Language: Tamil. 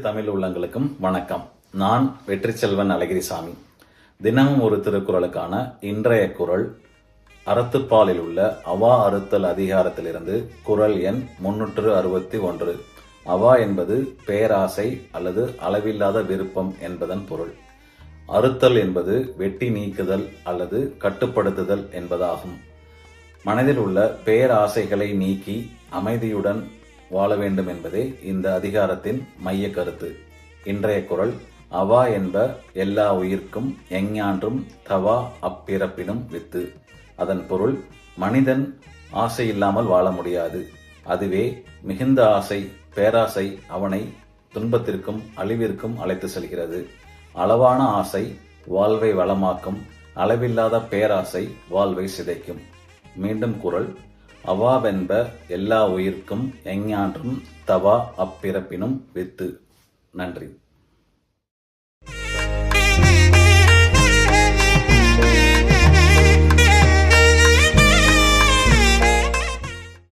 தமிழ் உள்ளங்களுக்கும் வணக்கம். நான் வெற்றி செல்வன் அழகிரிசாமி. தினமும் ஒரு திருக்குறளுக்கான இன்றைய குறள் அறத்துப்பாலில் உள்ள அவா அறுத்தல் அதிகாரத்திலிருந்து குறள் எண் 361. அவா என்பது பேராசை அல்லது அளவில்லாத விருப்பம் என்பதன் பொருள். அறுத்தல் என்பது வெட்டி நீக்குதல் அல்லது கட்டுப்படுத்துதல் என்பதாகும். மனதில் உள்ள பேராசைகளை நீக்கி அமைதியுடன் வாழ வேண்டும் என்பதே இந்த அதிகாரத்தின் மைய கருத்து. இன்றைய குறள் அவா என்ப எல்லா உயிர்க்கும் எஞ்ஞான்றும் தவா அப்பிறப்பினும் வித்து. அதன் பொருள், மனிதன் ஆசை இல்லாமல் வாழ முடியாது. அதுவே மிகுந்த ஆசை, பேராசை அவனை துன்பத்திற்கும் அழிவிற்கும் அழைத்து செல்கிறது. அளவான ஆசை வாழ்வை வளமாக்கும், அளவில்லாத பேராசை வாழ்வை சிதைக்கும். மீண்டும் குறள், அவாவென்ப எல்லா உயிர்க்கும் எஞ்ஞான்றும் தவா அப்பிறப்பினும் வித்து. நன்றி.